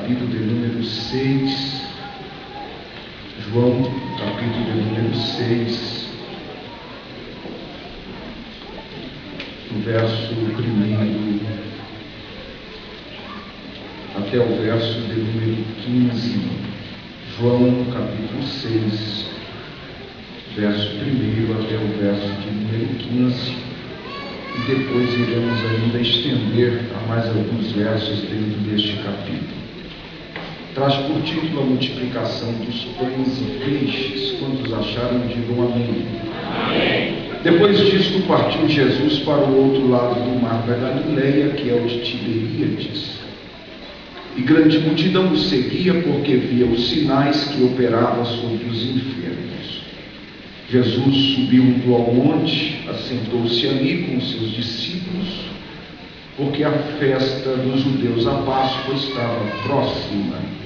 capítulo de número 6. João, capítulo de número 6, no verso 1 até o verso de número 15. João, capítulo 6, verso 1 até o verso de número 15. E depois iremos ainda estender a mais alguns versos dentro deste capítulo. Traz por título a multiplicação dos pães e peixes. Quantos acharam, digam amém. Amém. Depois disto partiu Jesus para o outro lado do mar da Galileia, que é o de Tiberíades. E grande multidão o seguia, porque via os sinais que operava sobre os enfermos. Jesus subiu ao monte, assentou-se ali com os seus discípulos, porque a festa dos judeus, a Páscoa, estava próxima.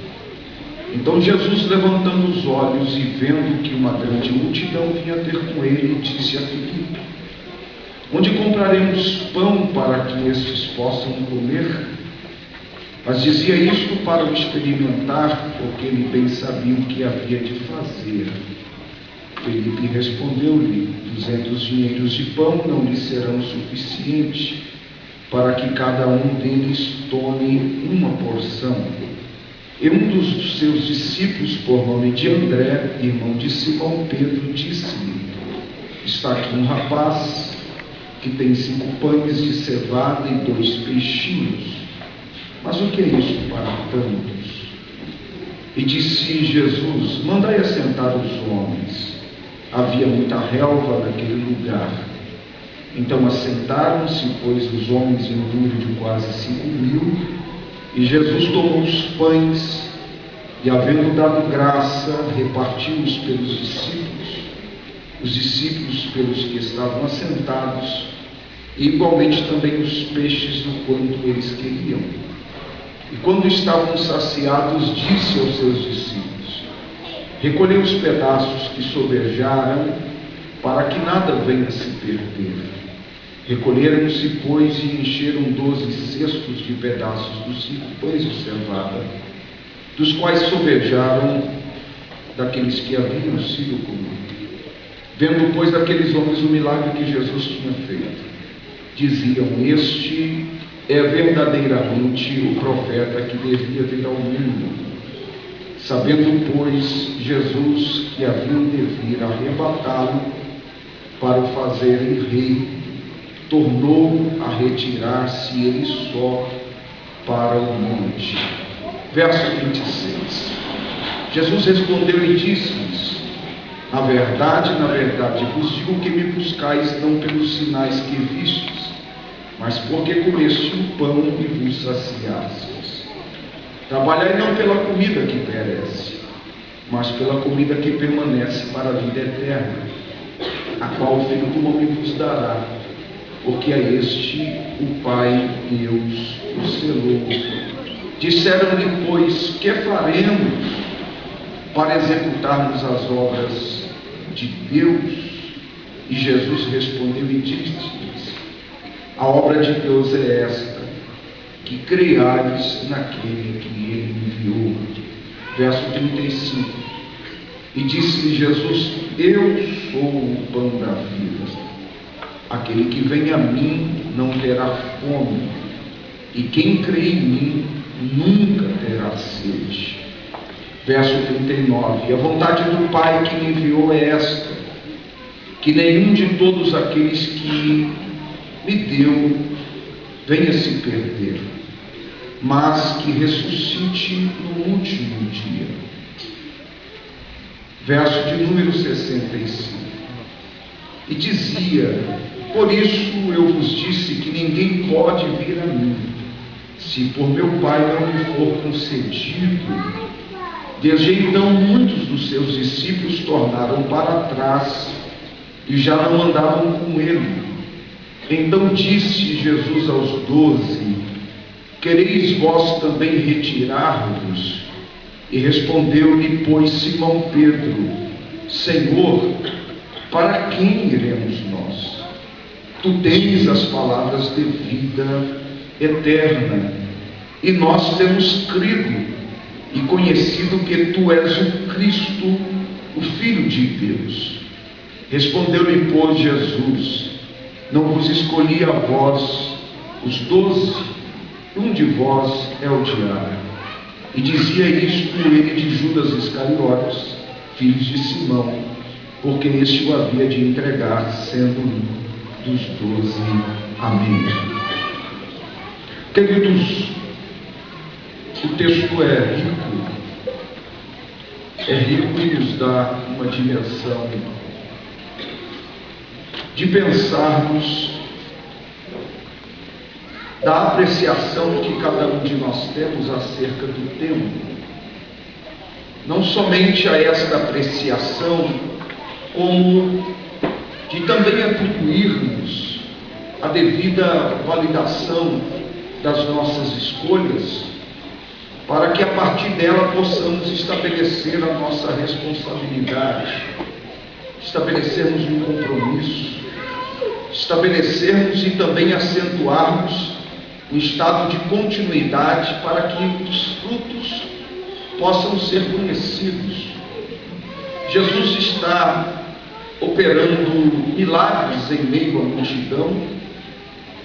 Então Jesus, levantando os olhos e vendo que uma grande multidão vinha ter com ele, disse a Filipe: onde compraremos pão para que estes possam comer? Mas dizia isto para o experimentar, porque ele bem sabia o que havia de fazer. Filipe respondeu-lhe: 200 dinheiros de pão não lhe serão suficientes para que cada um deles tome uma porção. E um dos seus discípulos, por nome de André, irmão de Simão Pedro, disse-lhe: está aqui um rapaz que tem 5 pães de cevada e 2 peixinhos. Mas o que é isso para tantos? E disse Jesus: mandai assentar os homens. Havia muita relva naquele lugar. Então assentaram-se, pois, os homens em número de quase 5.000. E Jesus tomou os pães e, havendo dado graça, repartiu-os pelos discípulos, os discípulos pelos que estavam assentados, e igualmente também os peixes do quanto eles queriam. E quando estavam saciados, disse aos seus discípulos: recolhei os pedaços que sobejaram, para que nada venha a se perder. Recolheram-se, pois, e encheram 12 cestos de pedaços dos 5 pães de cevada, dos quais sobejaram daqueles que haviam sido comidos. Vendo, pois, daqueles homens o milagre que Jesus tinha feito, diziam: este é verdadeiramente o profeta que devia vir ao mundo. Sabendo, pois, Jesus que haviam de vir arrebatá-lo para o fazerem rei, tornou a retirar-se ele só para o monte. Verso 26. Jesus respondeu e disse-lhes: na verdade, vos digo que me buscais não pelos sinais que vistes, mas porque comeste o pão e vos saciastes. Trabalhai não pela comida que perece, mas pela comida que permanece para a vida eterna, a qual o Filho do Homem vos dará, porque a este o Pai Deus o selou. Disseram-lhe, pois, que faremos para executarmos as obras de Deus? E Jesus respondeu e disse-lhes: a obra de Deus é esta, que creiais naquele que ele enviou. Verso 35. E disse-lhe Jesus: eu sou o pão da vida. Aquele que vem a mim não terá fome, e quem crê em mim nunca terá sede. Verso 39. E a vontade do Pai que me enviou é esta, que nenhum de todos aqueles que me deu venha se perder, mas que ressuscite no último dia. Verso de número 65. E dizia: por isso eu vos disse que ninguém pode vir a mim, se por meu Pai não lhe for concedido. Desde então muitos dos seus discípulos tornaram para trás e já não andavam com ele. Então disse Jesus aos 12: quereis vós também retirar-vos? E respondeu-lhe, pois, Simão Pedro: Senhor, para quem iremos nós? Tu tens as palavras de vida eterna, e nós temos crido e conhecido que tu és o Cristo, o Filho de Deus. Respondeu-lhe, pois, Jesus: não vos escolhi a vós, os 12, um de vós é o diabo. E dizia isto ele de Judas Iscariotes, filho de Simão, porque este o havia de entregar, sendo um dos 12. Amém. Queridos, o texto é rico e nos dá uma dimensão de pensarmos da apreciação que cada um de nós temos acerca do tempo. Não somente a esta apreciação, como de também atribuirmos a devida validação das nossas escolhas, para que a partir dela possamos estabelecer a nossa responsabilidade, estabelecermos um compromisso, estabelecermos e também acentuarmos um estado de continuidade para que os frutos possam ser conhecidos. Jesus está operando milagres em meio à multidão,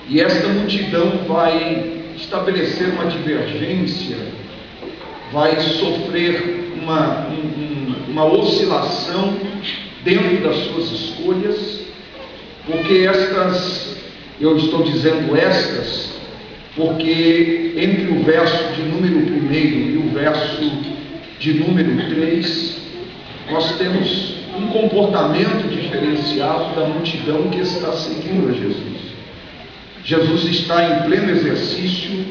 e esta multidão vai estabelecer uma divergência, vai sofrer uma oscilação dentro das suas escolhas, porque eu estou dizendo estas, porque entre o verso de número 1 e o verso de número 3, nós temos um comportamento diferenciado da multidão que está seguindo a Jesus. Jesus está em pleno exercício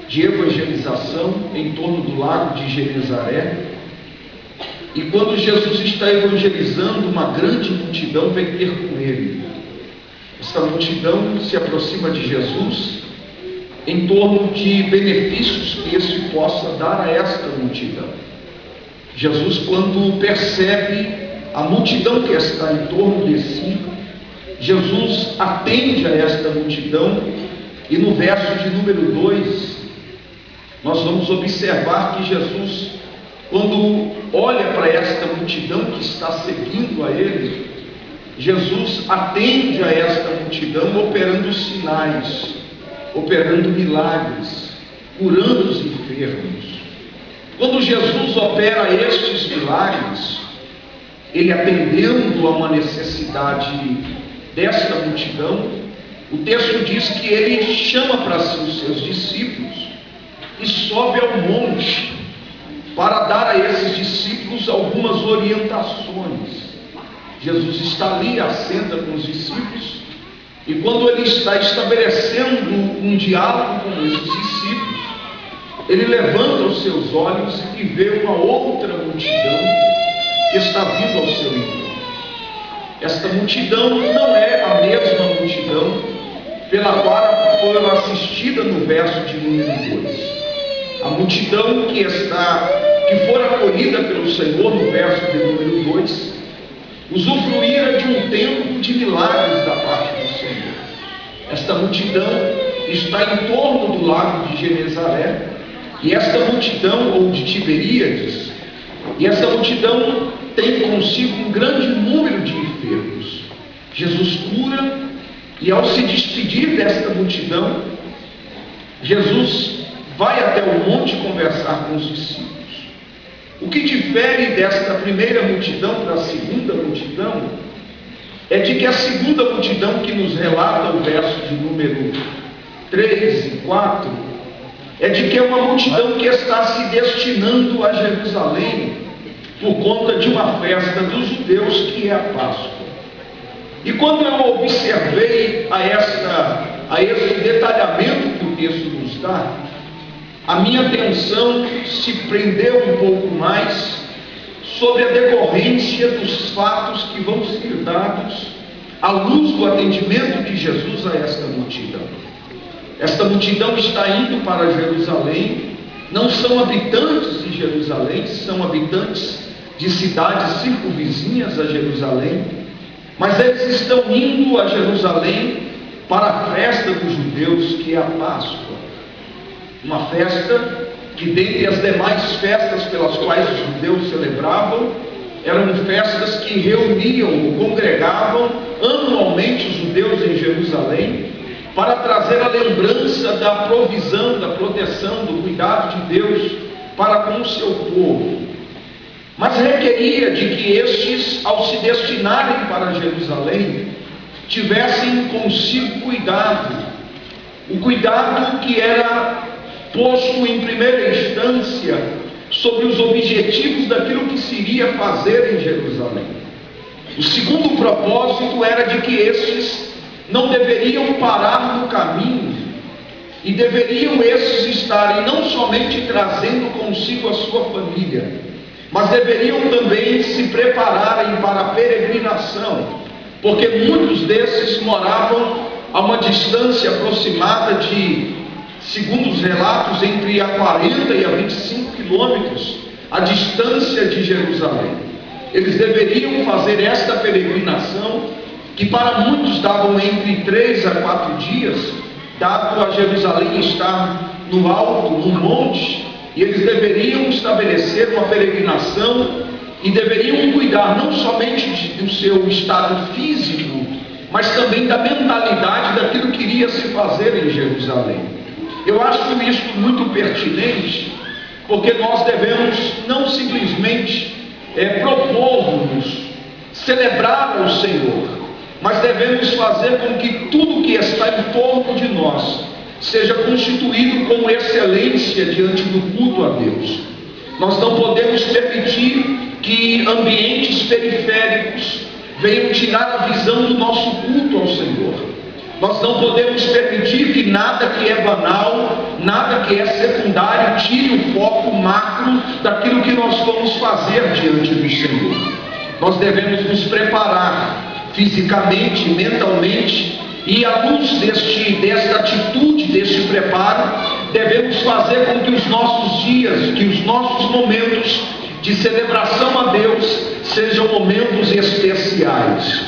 de evangelização em torno do lago de Genezaré, e quando Jesus está evangelizando, uma grande multidão vem ter com ele. Esta multidão se aproxima de Jesus em torno de benefícios que este possa dar a esta multidão. Jesus, quando percebe a multidão que está em torno de si, Jesus atende a esta multidão, e no verso de número 2, nós vamos observar que Jesus, quando olha para esta multidão que está seguindo a ele, Jesus atende a esta multidão operando sinais, operando milagres, curando os enfermos. Quando Jesus opera estes milagres, ele atendendo a uma necessidade desta multidão, o texto diz que ele chama para si os seus discípulos e sobe ao monte para dar a esses discípulos algumas orientações. Jesus está ali, assenta com os discípulos, e quando ele está estabelecendo um diálogo com esses discípulos, ele levanta os seus olhos e vê uma outra multidão que está vindo ao seu encontro. Esta multidão não é a mesma multidão pela qual foi assistida no verso de número 2. A multidão que for acolhida pelo Senhor no verso de número 2, usufruíra de um tempo de milagres da parte do Senhor. Esta multidão está em torno do lago de Genezaré, e esta multidão, ou de Tiberíades, e esta multidão tem consigo um grande número de enfermos. Jesus cura, e ao se despedir desta multidão, Jesus vai até o monte conversar com os discípulos. O que difere desta primeira multidão para a segunda multidão é de que a segunda multidão que nos relata o verso de número 3 e 4 é de que é uma multidão que está se destinando a Jerusalém por conta de uma festa dos judeus, que é a Páscoa. E quando eu observei a esse detalhamento que o texto nos dá, a minha atenção se prendeu um pouco mais sobre a decorrência dos fatos que vão ser dados à luz do atendimento de Jesus a esta multidão. Esta multidão está indo para Jerusalém, não são habitantes de Jerusalém, são habitantes de cidades circunvizinhas a Jerusalém, mas eles estão indo a Jerusalém para a festa dos judeus, que é a Páscoa. Uma festa que dentre as demais festas pelas quais os judeus celebravam, eram festas que reuniam ou congregavam anualmente os judeus em Jerusalém para trazer a lembrança da provisão, da proteção, do cuidado de Deus para com o seu povo. Mas requeria de que estes, ao se destinarem para Jerusalém, tivessem consigo cuidado, o cuidado que era posto em primeira instância sobre os objetivos daquilo que se iria fazer em Jerusalém. O segundo propósito era de que estes não deveriam parar no caminho, e deveriam estes estarem não somente trazendo consigo a sua família, mas deveriam também se prepararem para a peregrinação, porque muitos desses moravam a uma distância aproximada de, segundo os relatos, entre a 40 e a 25 quilômetros, a distância de Jerusalém. Eles deveriam fazer esta peregrinação, que para muitos davam entre 3 a 4 dias, dado a Jerusalém estar no alto, no monte, e eles deveriam estabelecer uma peregrinação e deveriam cuidar não somente do seu estado físico, mas também da mentalidade daquilo que iria se fazer em Jerusalém. Eu acho isso muito pertinente, porque nós devemos não simplesmente propor-nos celebrar ao Senhor, mas devemos fazer com que tudo que está em torno de nós seja constituído com excelência diante do culto a Deus. Nós não podemos permitir que ambientes periféricos venham tirar a visão do nosso culto ao Senhor. Nós não podemos permitir que nada que é banal, nada que é secundário, tire o foco macro daquilo que nós vamos fazer diante do Senhor. Nós devemos nos preparar fisicamente, mentalmente, e à luz desta atitude, deste preparo, devemos fazer com que os nossos dias, que os nossos momentos de celebração a Deus sejam momentos especiais.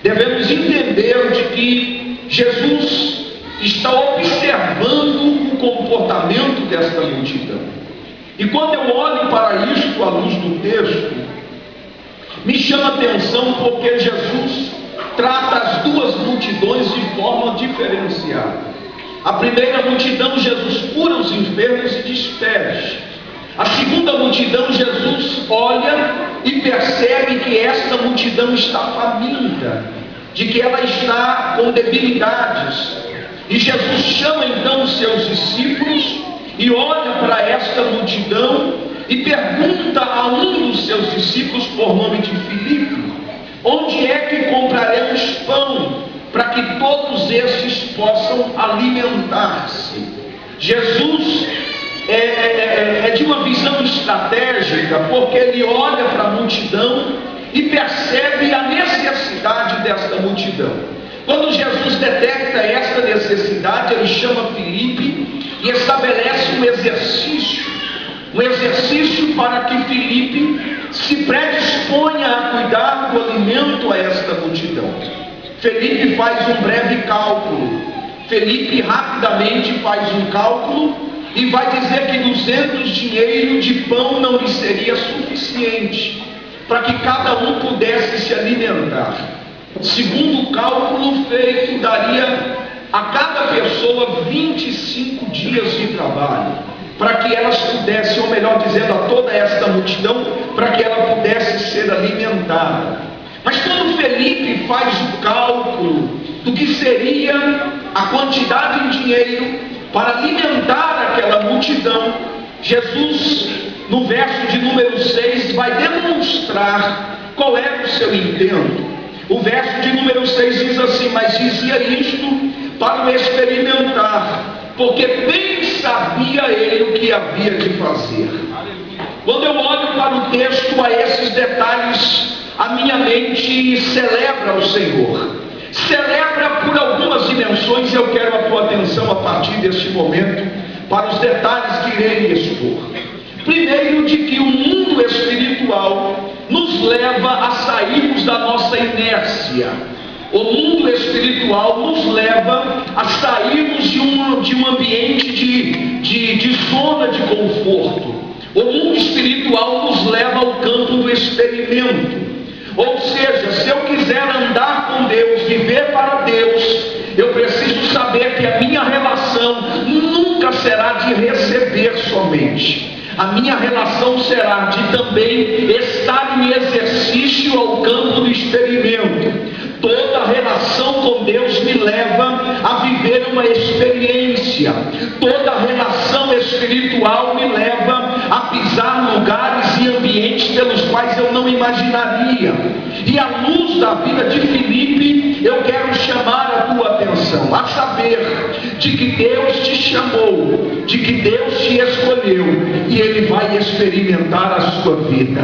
Devemos entender de que Jesus está observando o comportamento desta multidão. E quando eu olho para isto à luz do texto, me chama a atenção porque Jesus trata as duas multidões de forma diferenciada. A primeira multidão, Jesus cura os enfermos e despede. A segunda multidão, Jesus olha e percebe que esta multidão está faminta, de que ela está com debilidades. E Jesus chama então os seus discípulos e olha para esta multidão e pergunta a um dos seus discípulos, por nome de Filipe, onde é que compraremos pão para que todos estes possam alimentar-se? Jesus é de uma visão estratégica, porque ele olha para a multidão e percebe a necessidade desta multidão. Quando Jesus detecta esta necessidade, ele chama Filipe e estabelece um exercício para que Filipe se predisponha a cuidar do alimento a esta multidão. Filipe faz um breve cálculo. Filipe rapidamente faz um cálculo e vai dizer que 200 dinheiros de pão não lhe seria suficiente para que cada um pudesse se alimentar. Segundo o cálculo feito, daria a cada pessoa 25 dias de trabalho, para que elas pudessem, ou melhor dizendo, a toda esta multidão, para que ela pudesse ser alimentada. Mas quando Felipe faz o cálculo do que seria a quantidade em dinheiro para alimentar aquela multidão, Jesus, no verso de número 6, vai demonstrar qual era o seu intento. O verso de número 6 diz assim: mas dizia isto para o experimentar, porque bem sabia ele o que havia de fazer. Quando eu olho para o texto, a esses detalhes, a minha mente celebra o Senhor. Celebra por algumas dimensões, e eu quero a tua atenção a partir deste momento para os detalhes que irei expor. Primeiro, de que o mundo espiritual nos leva a sairmos da nossa inércia, O mundo espiritual nos leva a sairmos de um ambiente de zona de conforto. O mundo espiritual nos leva ao campo do experimento. Ou seja, se eu quiser andar com Deus, viver para Deus, eu preciso saber que a minha relação nunca será de receber somente. A minha relação será de também estar em exercício ao campo do experimento. Toda relação com Deus me leva a viver uma experiência. Toda relação espiritual me leva a pisar lugares e ambientes pelos quais eu não imaginaria. E à luz da vida de Filipe, eu quero chamar a tua atenção, a saber de que Deus te chamou, de que Deus te escolheu, e Ele vai experimentar a sua vida.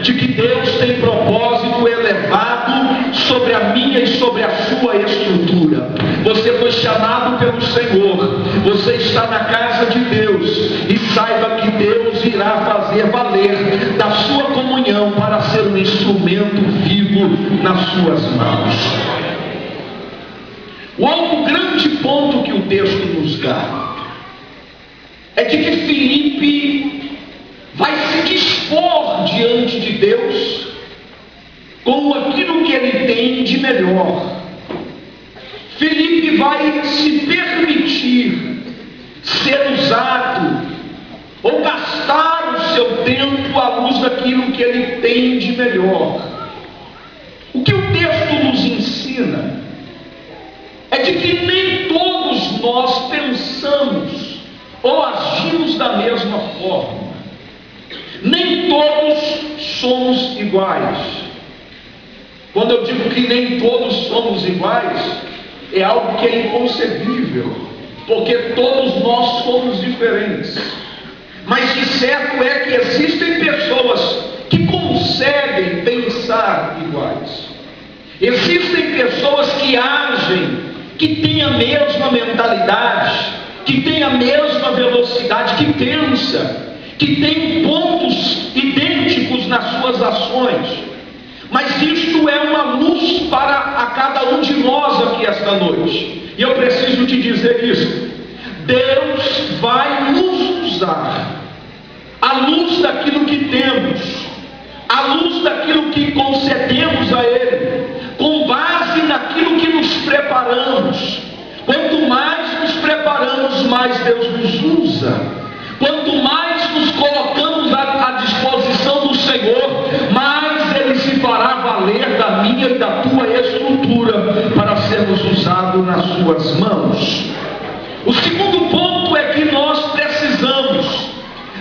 De que Deus tem propósito elevado sobre a minha e sobre a sua estrutura. Você foi chamado pelo Senhor, você está na casa de Deus, e saiba que Deus irá fazer valer da sua comunhão para ser um instrumento vivo nas suas mãos. O outro grande ponto que o texto nos dá é de que Filipe vai se dispor diante de Deus com aquilo que ele tem de melhor. Filipe vai se permitir ser usado ou gastar o seu tempo à luz daquilo que ele tem de melhor. O que o texto nos ensina é de que nem todos nós pensamos ou agimos da mesma forma. Nem todos somos iguais. Quando eu digo que nem todos somos iguais, é algo que é inconcebível, porque todos nós somos diferentes. Mas de certo é que existem pessoas que conseguem pensar iguais. Existem pessoas que agem, que têm a mesma mentalidade, que têm a mesma velocidade, que pensa, que tem pontos idênticos nas suas ações. Mas isto é uma luz para a cada um de nós aqui esta noite. E eu preciso te dizer isso. Deus vai nos usar à luz daquilo que temos, à luz daquilo que concedemos a Ele, com base naquilo que nos preparamos. Quanto mais nos preparamos, mais Deus nos usa. Quanto mais nos colocamos à disposição do Senhor, mais Ele se fará valer da minha e da tua estrutura para sermos usados nas suas mãos. O segundo ponto é que nós precisamos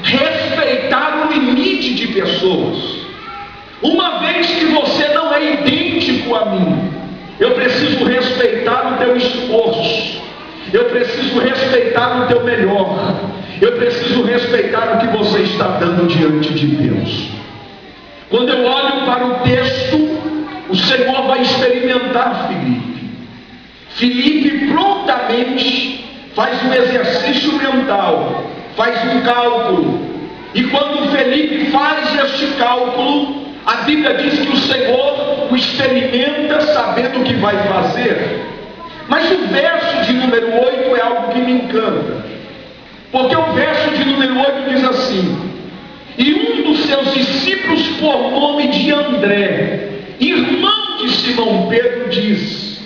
respeitar o limite de pessoas. Uma vez que você não é idêntico a mim, eu preciso respeitar o teu esforço, eu preciso respeitar o teu melhor, eu preciso respeitar o que você está dando diante de Deus. Quando eu olho para o texto, o Senhor vai experimentar Filipe. Filipe prontamente faz um exercício mental, faz um cálculo. E quando Filipe faz este cálculo, a Bíblia diz que o Senhor o experimenta sabendo o que vai fazer. Mas o verso de número 8 é algo que me encanta. Porque o verso de número 8 diz assim: e um dos seus discípulos, por nome de André, irmão de Simão Pedro, diz: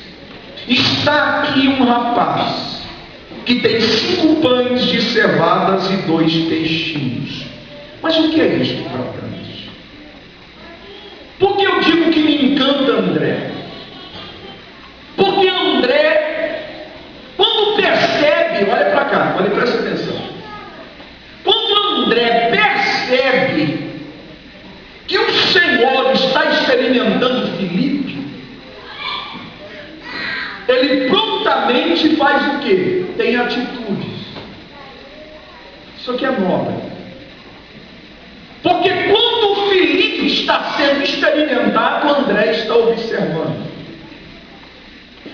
está aqui um rapaz que tem 5 pães de cevadas e 2 peixinhos. Mas o que é isto para tantos? Por que eu digo que me encanta André? Porque André, quando percebe, olha para cá, olha, presta atenção. Quando André percebe que o Senhor está experimentando Filipe, ele prontamente faz o quê? Tem atitudes. Isso aqui é nobre. Porque quando Filipe está sendo experimentado, André está observando.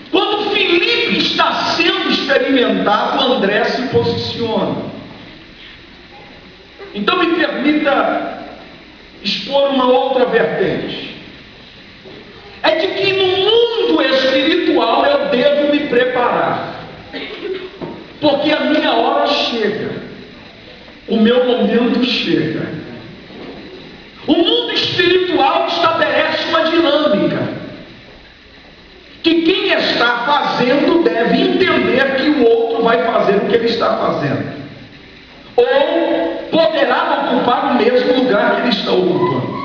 Quando Filipe está sendo experimentado, André se posiciona. Então me permita expor uma outra vertente. É de que no mundo espiritual porque a minha hora chega, o meu momento chega. O mundo espiritual estabelece uma dinâmica, que quem está fazendo deve entender que o outro vai fazer o que ele está fazendo, ou poderá ocupar o mesmo lugar que ele está ocupando.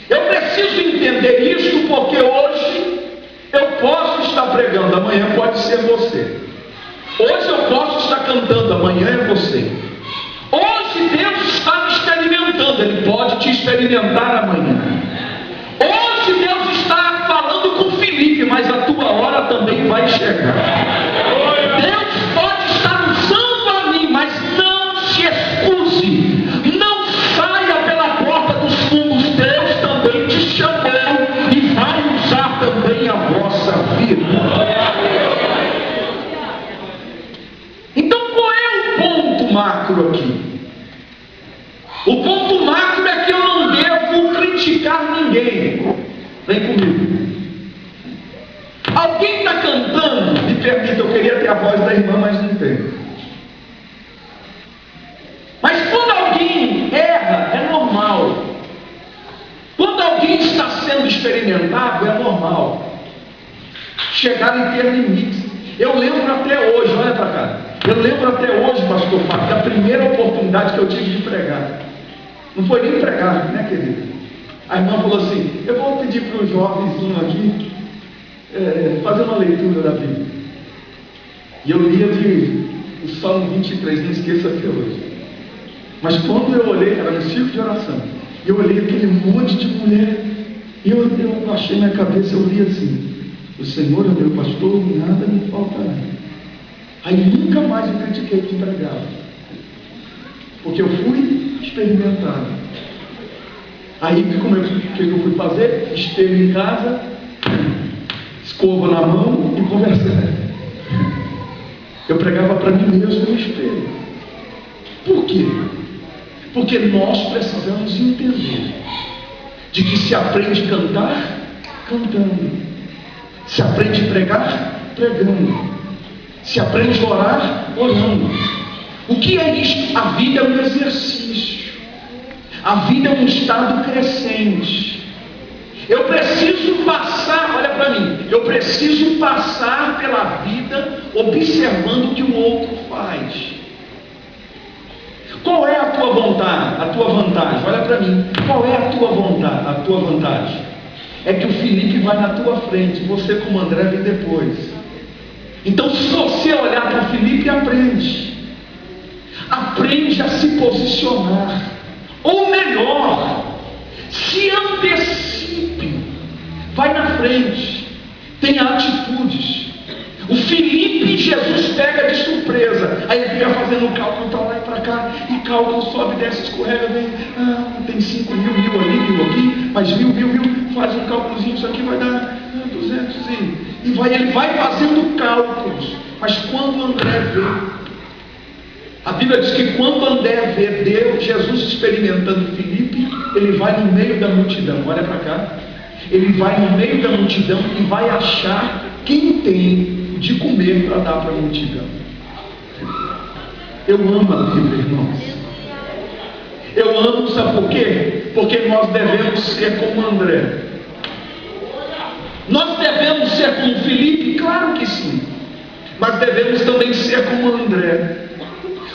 Eu preciso entender isso, porque hoje eu posso estar pregando, amanhã pode ser você. Hoje eu posso estar cantando, amanhã é você. Hoje Deus está me experimentando, Ele pode te experimentar amanhã. Hoje Deus está falando com Felipe, mas a tua hora também vai chegar. Deus pode estar usando a mim, mas não se excuse, não saia pela porta dos fundos. Deus também te chamou e vai usar também a vossa vida. Então qual é o ponto macro aqui? O ponto macro é que eu não devo criticar ninguém. Vem comigo. Alguém está cantando, me permita, eu queria ter a voz da irmã, mas não tenho. Mas quando alguém erra, é normal. Quando alguém está sendo experimentado, é normal. Chegar em ter limites. Eu lembro até hoje, olha para cá. Eu lembro até hoje, pastor Fábio, da primeira oportunidade que eu tive de pregar. Não foi nem pregar, né, querido? A irmã falou assim: eu vou pedir para o jovenzinho aqui fazer uma leitura da Bíblia. E eu lia o Salmo 23, não esqueço até hoje. Mas quando eu olhei, era no círculo de oração, e eu olhei aquele monte de mulher, e eu achei na cabeça, eu li assim: o Senhor é meu pastor, nada me faltará. Aí nunca mais eu critiquei de pregar, porque eu fui experimentado. Aí o que eu fui fazer? Espelho em casa, escova na mão e conversar. Eu pregava para mim mesmo no espelho. Por quê? Porque nós precisamos entender de que se aprende a cantar cantando, se aprende a pregar pregando, se aprende a orar orando. O que é isto? A vida é um exercício. A vida é um estado crescente. Eu preciso passar, olha para mim, eu preciso passar pela vida observando o que o outro faz. Qual é a tua vontade, a tua vantagem? Olha para mim, qual é a tua vontade, a tua vantagem? É que o Felipe vai na tua frente, você como André vem depois. Então se você olhar para o Felipe, aprende a se posicionar. Ou melhor, se antecipe, vai na frente, tenha atitudes. O Felipe, Jesus pega de surpresa, aí ele fica fazendo cálculo para lá e para cá, e cálculo sobe, desce, escorrega, vem, tem 5 mil, ali, mil aqui, mas mil, faz um cálculozinho, isso aqui vai dar 200 e ele vai fazendo cálculos. Mas quando André vê, a Bíblia diz que quando André vê Deus, Jesus experimentando Filipe, ele vai no meio da multidão, olha para cá, ele vai no meio da multidão e vai achar quem tem de comer para dar para a multidão. Eu amo a Bíblia, irmãos. Eu amo, sabe por quê? Porque nós devemos ser como André. Nós devemos ser como Filipe? Claro que sim. Mas devemos também ser como André.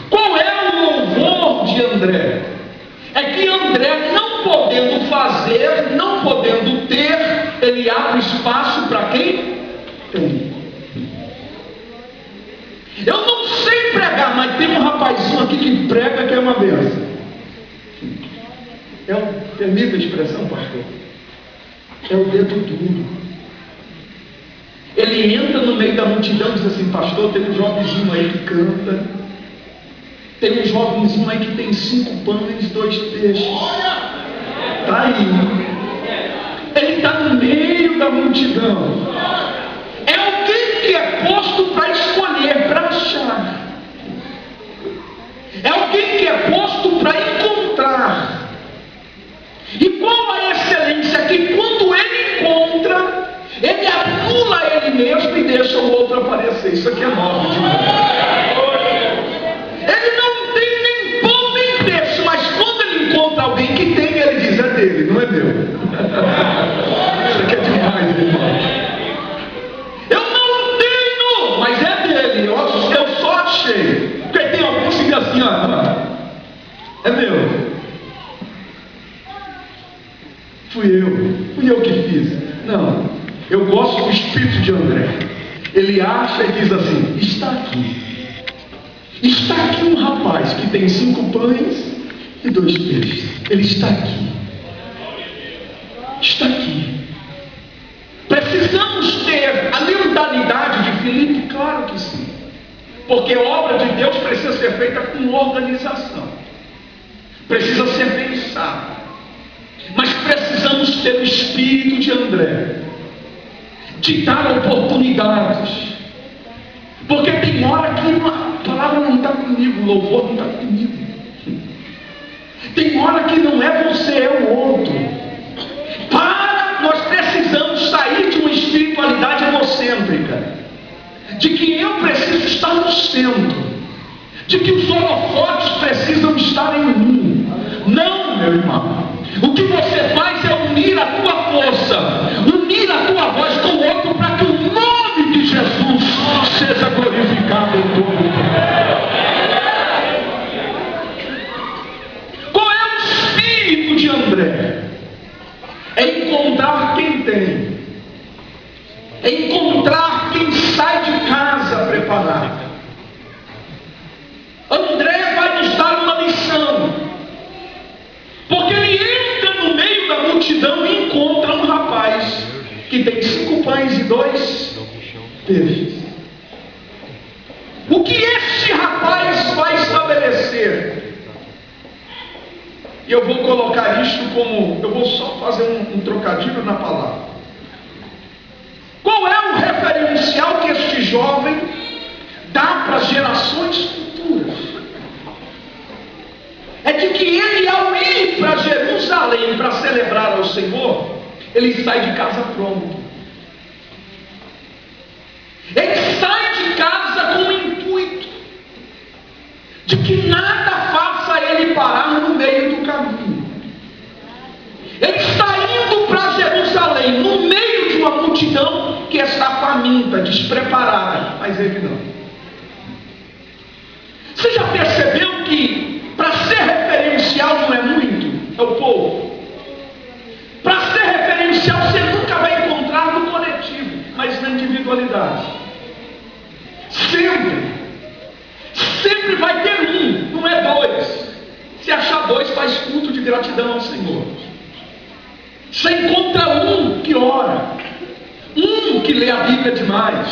Qual é o louvor de André? É que André, não podendo fazer, não podendo ter, ele abre espaço para quem tem. Eu não sei pregar, mas tem um rapazinho aqui que prega que é uma benção. Permita a expressão, pastor? É o dedo duro. Ele entra no meio da multidão e diz assim: pastor, tem um jovenzinho aí que canta, tem um jovenzinho aí que tem 5 pães e 2 peixes. Está aí. Ele está no meio da multidão. É alguém que é posto para escolher, para achar. É alguém que é posto para encontrar. E qual a excelência? Que quando ele encontra, ele anula ele mesmo e deixa o outro aparecer. Isso aqui é nobre demais. É meu. Fui eu que fiz. Não, eu gosto do espírito de André. Ele acha e diz assim: está aqui um rapaz que tem 5 pães e 2 peixes. Ele está aqui. Está aqui. Precisamos ter a mentalidade de Filipe? Claro que sim. Porque a obra de Deus precisa ser feita com organização. Precisa ser pensada. Mas precisamos ter o espírito de André, de dar oportunidades. Porque tem hora que a palavra não está comigo, o louvor não está comigo. Tem hora que não é você, é o outro. Nós precisamos sair de uma espiritualidade egocêntrica, de que eu preciso estar no centro, de que os holofotes precisam estar em mim. Não, meu irmão. O que você faz é unir a tua força, unir a tua voz com o outro, para que o nome de Jesus seja glorificado em todo o mundo. Qual é o espírito de André? É encontrar quem tem, é encontrar quem sai de casa preparado. André vai nos dar uma lição, porque ele entra no meio da multidão e encontra um rapaz que tem 5 pães e 2 peixes. O que este rapaz vai estabelecer? E eu vou colocar isto como, eu vou só fazer um trocadilho na palavra. Qual é o referencial que este jovem dá para as gerações futuras? É de que ele, ao ir para Jerusalém para celebrar ao Senhor, ele sai de casa pronto. Ele sai de casa com o intuito de que nada faça ele parar no meio do caminho. Ele está indo para Jerusalém, no meio de uma multidão que está faminta, despreparada, mas ele não. Você já percebeu que para ser referencial não é muito? É o povo. Para ser referencial você nunca vai encontrar no coletivo, mas na individualidade. Sempre vai ter um, não é 2. Se achar 2, faz culto de gratidão ao Senhor. Você encontra um que ora, um que lê a Bíblia demais,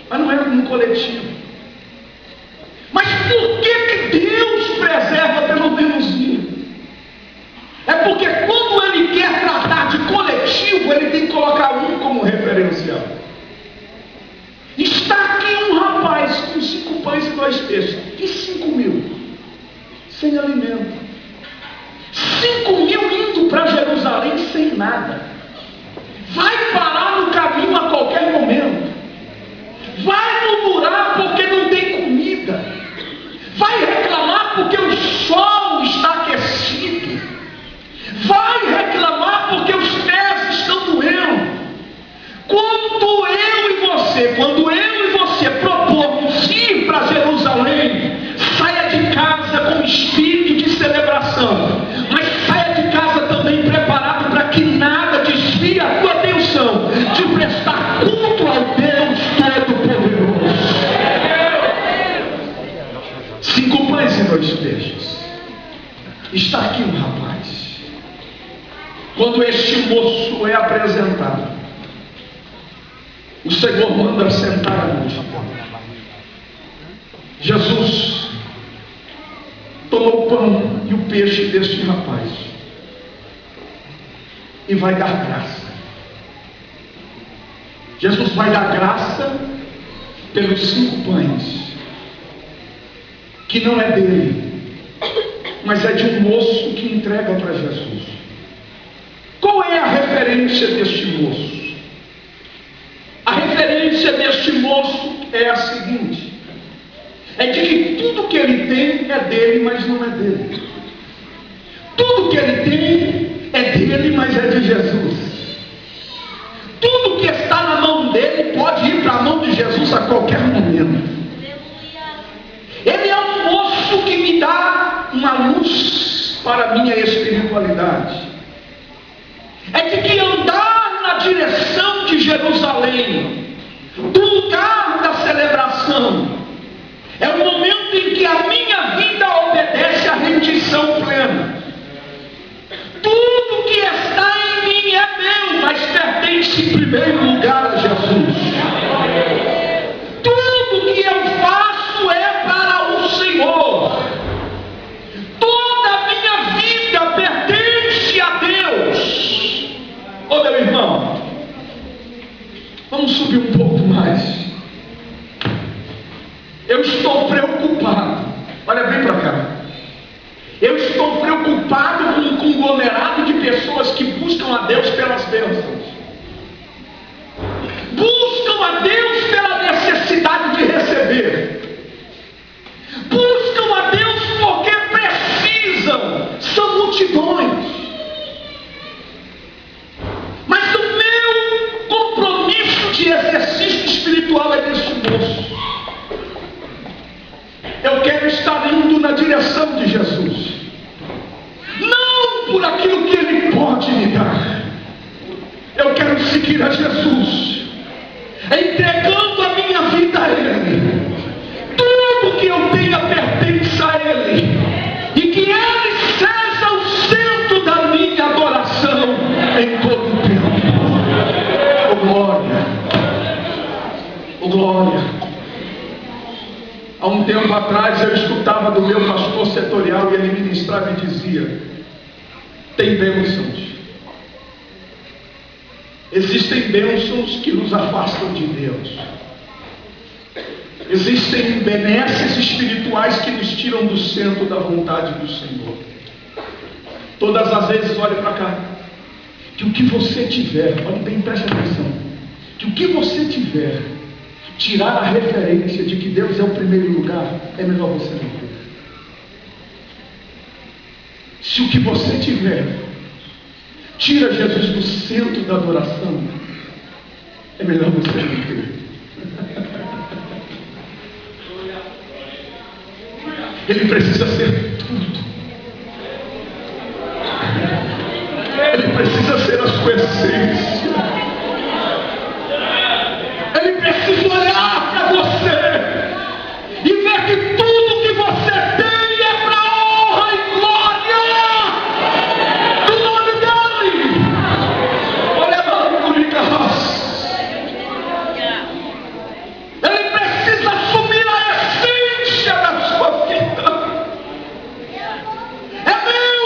mas não é um coletivo. Mas por que Deus preserva pelo menos um? É porque quando Ele quer tratar de coletivo, Ele tem que colocar um como referencial. Está aqui um rapaz com 5 pães e 2 peixes, e 5.000 sem alimento. 5.000 indo para Jerusalém sem nada. Vai parar no caminho a qualquer momento. Vai murmurar porque não tem comida. Vai reclamar porque o sol está aquecido. Vai reclamar porque os pés estão doendo. Quando eu e você propormos ir para Jerusalém, saia de casa com espírito de celebração, mas saia de casa também preparado para que nada desvie a tua atenção de prestar culto ao Deus Todo-Poderoso. 5 pães e 2 peixes. Está aqui um rapaz. Quando este moço é apresentado, o Senhor manda sentar a multidão. Jesus tomou o pão e o peixe deste rapaz e vai dar graça. Jesus vai dar graça pelos 5 pães, que não é dele, mas é de um moço que entrega para Jesus. Qual é a referência deste moço? A referência deste moço é a seguinte: é de que tudo que ele tem é dele, mas não é dele. Tudo que ele tem é dele, mas é de Jesus. Tudo que está na mão dele pode ir para a mão de Jesus a qualquer momento. Ele é um moço que me dá uma luz luz para a minha espiritualidade é de que andar na direção de Jerusalém, do lugar da celebração, é o momento em que a minha vida obedece à rendição plena. Tudo que está em mim é meu, mas pertence em primeiro lugar a Jesus. Tudo que eu faço é para o Senhor. Toda a minha vida pertence a Deus. Ô meu irmão, vamos subir um pouco mais. Eu estou preocupado. Olha bem para cá. Eu estou preocupado com um conglomerado de pessoas que buscam a Deus pelas bênçãos. Buscam a Deus pela necessidade de receber. Buscam a Deus porque precisam. São multidões. Mas o meu compromisso de exercício espiritual é deste moço. Eu quero estar indo na direção de Jesus, não por aquilo que Ele pode me dar. Eu quero seguir a Jesus, entregando a minha vida a Ele. Tudo que eu tenha pertence a Ele, e que Ele seja o centro da minha adoração em todo o tempo. Oh glória, oh glória. Há um tempo atrás eu escutava do meu pastor setorial e ele ministrava e dizia: tem bênçãos. Existem bênçãos que nos afastam de Deus. Existem benesses espirituais que nos tiram do centro da vontade do Senhor. Todas as vezes, olhe para cá, que o que você tiver, olhe bem, preste atenção, que o que você tiver tirar a referência de que Deus é o primeiro lugar, é melhor você não ter. Se o que você tiver tira Jesus do centro da adoração, é melhor você não ter. Ele precisa ser tudo. Ele precisa ser a sua essência. Ele precisa olhar para você e ver que tudo que você tem é para a honra e glória do nome dele. Olha lá, ele precisa assumir a essência da sua vida. É meu.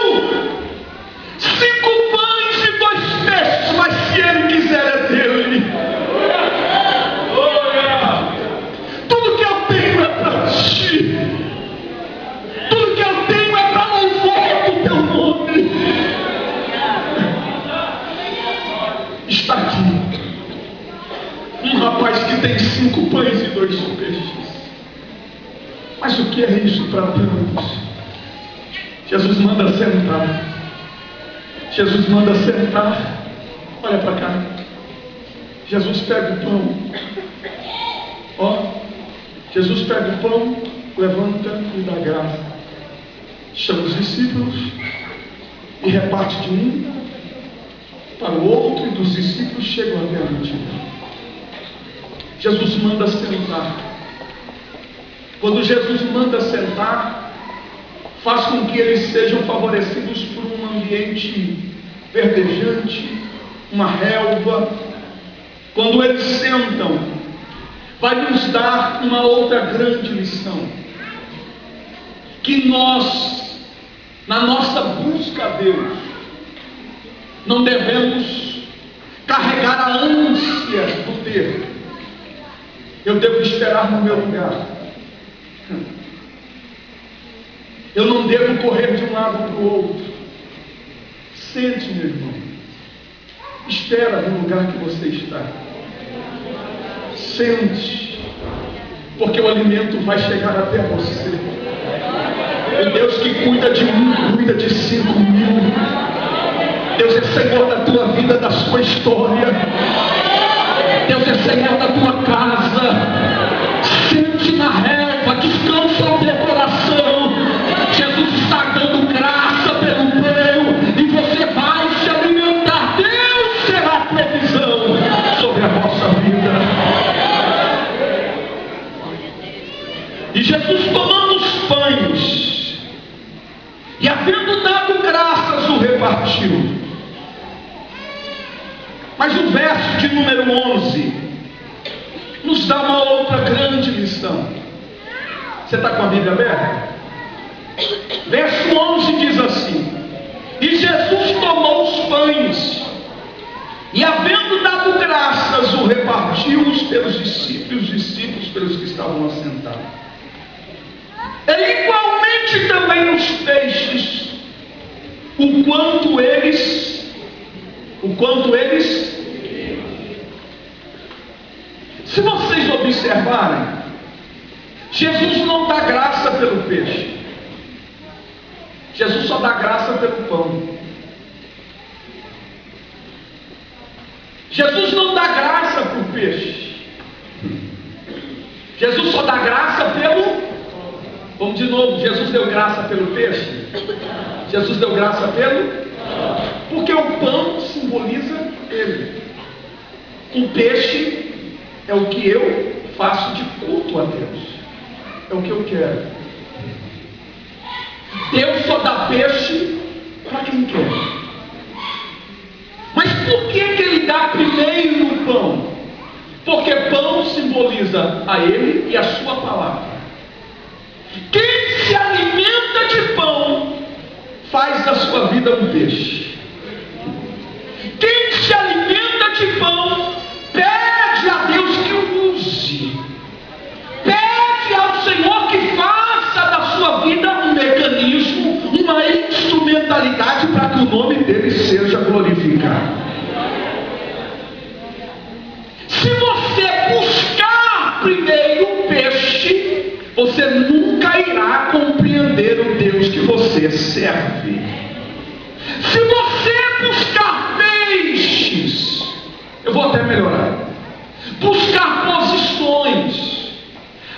5 pães e 2 peixes, mas se ele quiser é dele. Tudo que eu tenho é para ti. Tudo que eu tenho é para louvor do teu nome. Está aqui um rapaz que tem 5 pães e 2 peixes. Mas o que é isso para tantos? Jesus manda sentar. Jesus manda sentar. Olha para cá. Jesus pega o pão. Ó, Jesus pega o pão, levanta e dá graça. Chama os discípulos e reparte de um para o outro, e dos discípulos chegam até a multidão. Jesus manda sentar. Quando Jesus manda sentar, faz com que eles sejam favorecidos por um ambiente verdejante, uma relva. Quando eles sentam, vai nos dar uma outra grande lição: que nós, na nossa busca a Deus, não devemos carregar a ânsia do ter. Eu devo esperar no meu lugar. Eu não devo correr de um lado para o outro. Sente, meu irmão. Espera no lugar que você está. Sente, porque o alimento vai chegar até você. O Deus que cuida de 1, cuida de 5 mil. Deus é Senhor da tua vida, da sua história. Deus é Senhor da tua casa. Sente na relva, descansa o teu coração. Jesus está dando graça. havendo dado graças, o repartiu. Mas o verso de número 11 nos dá uma outra grande lição. Você está com a Bíblia aberta? Verso 11 diz assim: e Jesus tomou os pães, e havendo dado graças, o repartiu-os pelos discípulos pelos que estavam assentados. E igualmente também os peixes, o quanto eles. Se vocês observarem, Jesus não dá graça pelo peixe. Jesus só dá graça pelo pão. Jesus não dá graça para o peixe. Jesus só dá graça pelo... Vamos de novo, Jesus deu graça pelo peixe? Jesus deu graça pelo... Porque o pão simboliza Ele. O peixe é o que eu faço de culto a Deus. É o que eu quero. Deus só dá peixe para quem quer. Mas por que Ele dá primeiro o pão? Porque pão simboliza a Ele e a sua palavra. Quem se alimenta de pão faz da sua vida um peixe. Quem se alimenta de pão pede a Deus que o use. Pede ao Senhor que faça da sua vida um mecanismo, uma instrumentalidade para que o nome dele seja glorificado. Se você buscar primeiro o peixe, você nunca irá compreender o Deus que você serve. Se você buscar peixes, eu vou até melhorar, buscar posições,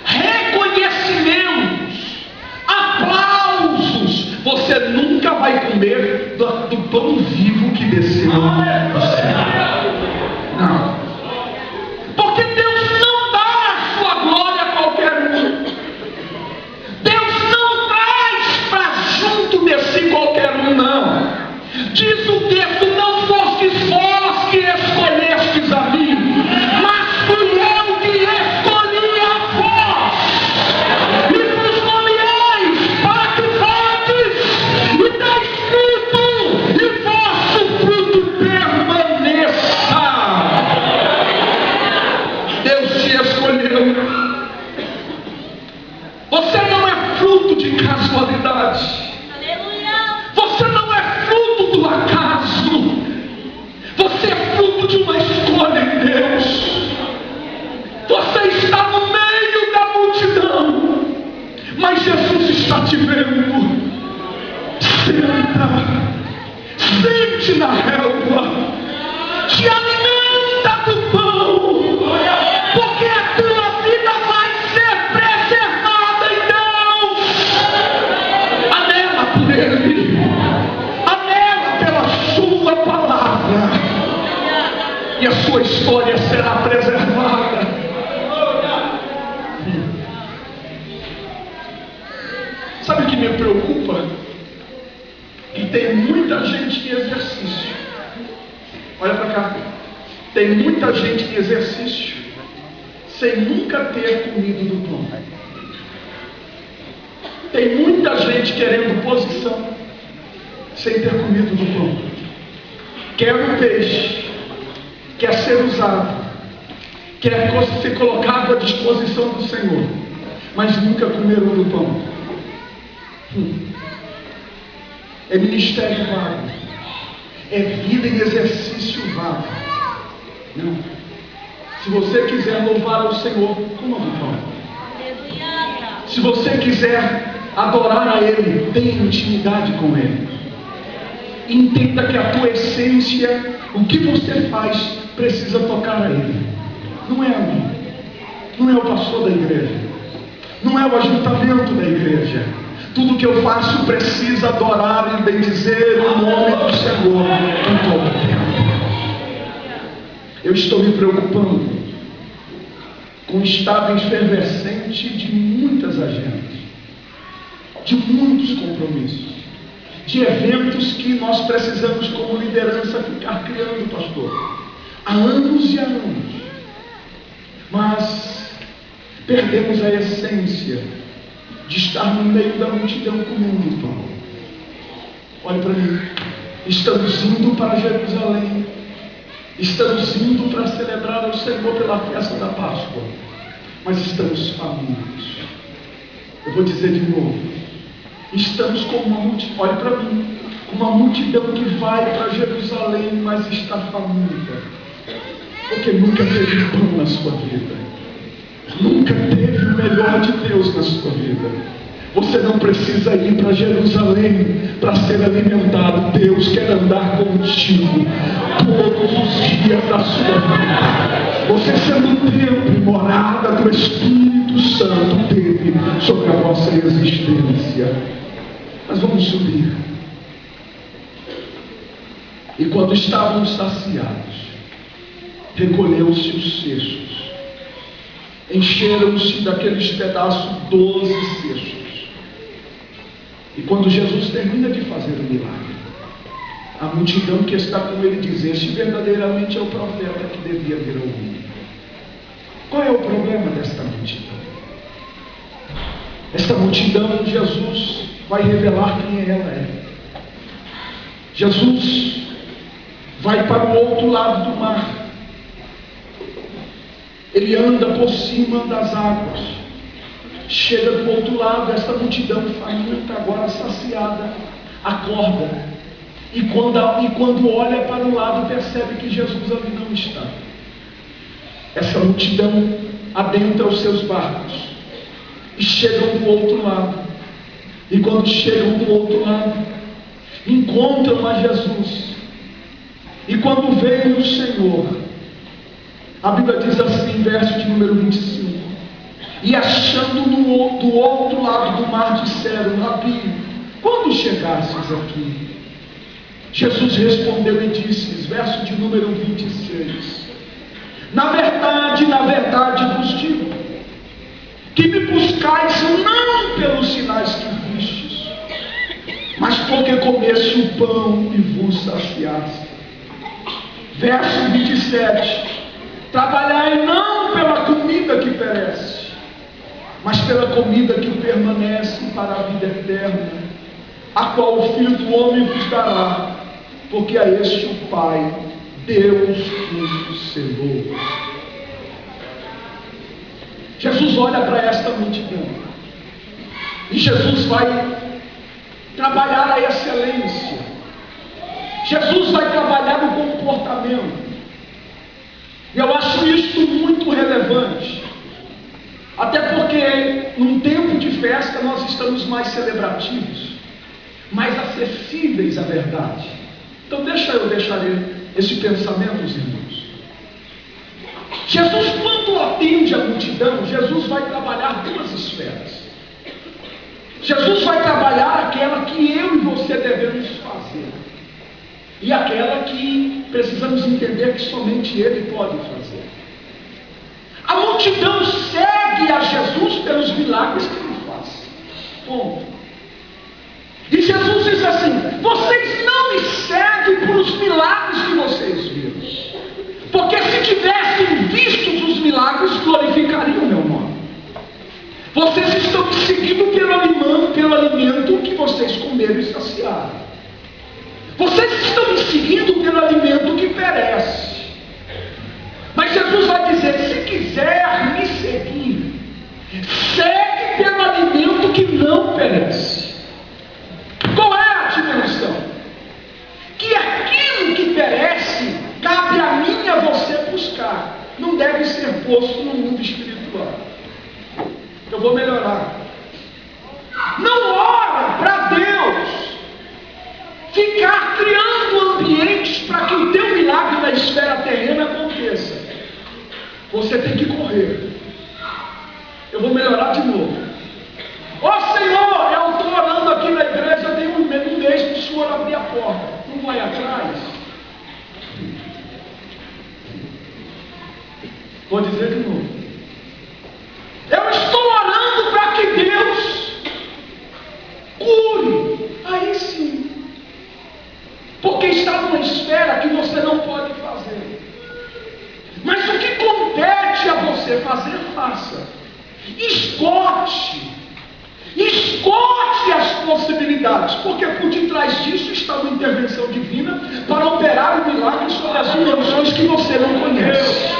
reconhecimentos, aplausos, você nunca vai comer do pão vivo que desceu do céu. Não. Porque Deus não dá a sua glória a qualquer um. Deus não traz para junto de si qualquer um, não. Diz o texto: não fostes vós que escolhestes a mim, mas fui eu que escolhi a vós, e vos nomeei para que vades e deis fruto, e vosso fruto permaneça. Deus te escolheu. Você não é fruto de casualidade. Você não é fruto do acaso. Você é fruto de uma escolha em Deus. Você está no meio da multidão, mas Jesus está te vendo. Sente na relva, te alimenta do pão, porque a tua vida vai ser preservada em Deus. Anela por Ele, anela pela sua palavra, e a sua história será preservada. Sabe o que me preocupa? Que tem muita gente em exercício. Olha para cá. Tem muita gente em exercício sem nunca ter comido do pão. Tem muita gente querendo posição sem ter comido do pão. Quer o peixe, quer ser usado, quer ser colocado à disposição do Senhor, mas nunca comeram do pão. É ministério vago, é vida em exercício vago. Não. Se você quiser louvar ao Senhor, coma do pão. Se você quiser adorar a Ele, tenha intimidade com Ele. Entenda que a tua essência, o que você faz, precisa tocar a Ele. Não é a mim, não é o pastor da igreja, não é o ajuntamento da igreja. Tudo que eu faço precisa adorar e bendizer o nome do Senhor em todo o tempo. Eu estou me preocupando com o estado efervescente de muitas agendas, de muitos compromissos. de eventos que nós precisamos, como liderança, ficar criando, pastor, há anos e anos, mas perdemos a essência de estar no meio da multidão comendo o pão. Olhe para mim, estamos indo para Jerusalém, estamos indo para celebrar ao Senhor pela festa da Páscoa, mas estamos famintos. Eu vou dizer de novo, estamos como uma multidão, olhe para mim, uma multidão que vai para Jerusalém, mas está faminta, porque nunca teve pão na sua vida, nunca teve o melhor de Deus na sua vida. Você não precisa ir para Jerusalém para ser alimentado. Deus quer andar contigo todos os dias da sua vida. Você sendo um templo e morada do Espírito Santo dele sobre a vossa existência. Mas vamos subir. E quando estávamos saciados, recolheu-se os cestos. Encheram-se daqueles pedaços 12 cestos. E quando Jesus termina de fazer o milagre, a multidão que está com ele diz: este verdadeiramente é o profeta que devia vir ao mundo. Qual é o problema desta multidão? Esta multidão, Jesus vai revelar quem ela é. Jesus vai para o outro lado do mar. Ele anda por cima das águas. Chega do outro lado, esta multidão faminta, agora saciada, acorda. E quando olha para o lado, percebe que Jesus ali não está. Essa multidão adentra os seus barcos e chegam do outro lado. E quando chegam do outro lado, encontram a Jesus. E quando veem o Senhor, a Bíblia diz assim, verso de número 25: e achando do outro lado do mar, disseram: Rabi, quando chegastes aqui? Jesus respondeu e disse, verso de número 26: na verdade vos digo, que me buscais não pelos sinais que vistes, mas porque comeste o pão e vos saciaste. Verso 27: trabalhai não pela comida que perece, mas pela comida que permanece para a vida eterna, a qual o Filho do Homem vos dará, porque a este o Pai, Deus, vos selou. Jesus olha para esta multidão, e Jesus vai trabalhar a excelência, Jesus vai trabalhar o comportamento. E eu acho isto muito relevante, até porque num tempo de festa nós estamos mais celebrativos, mais acessíveis à verdade. Então deixar esse pensamento, os irmãos. Jesus, quando atende a multidão, Jesus vai trabalhar duas esferas. Jesus vai trabalhar aquela que eu e você devemos fazer, e aquela que precisamos entender que somente Ele pode fazer. A multidão segue a Jesus pelos milagres que Ele faz. Ponto. E Jesus diz assim: vocês não me seguem por os milagres que vocês viram, porque se tivessem visto os milagres, glorificariam o meu nome. Vocês estão me seguindo pelo alimento que vocês comeram e saciaram. Vocês estão me seguindo pelo alimento que perece. Mas Jesus vai dizer: se quiser me seguir, segue pelo alimento que não perece. Qual é a dimensão? Que aquilo que perece, cabe a mim e a você buscar. Não deve ser posto no mundo espiritual. Eu vou melhorar. Não ora para Deus ficar criando ambientes para que o teu milagre na esfera terrena aconteça. Você tem que correr. Eu vou melhorar de novo. Senhor, eu estou orando aqui na igreja, tem um mês para o Senhor abrir a porta. Não vai atrás? Vou dizer de novo. Eu estou orando para que Deus cure. Aí sim. você fazer, faça. Esgote as possibilidades, porque por detrás disso está uma intervenção divina para operar o milagre sobre as dimensões que você não conhece.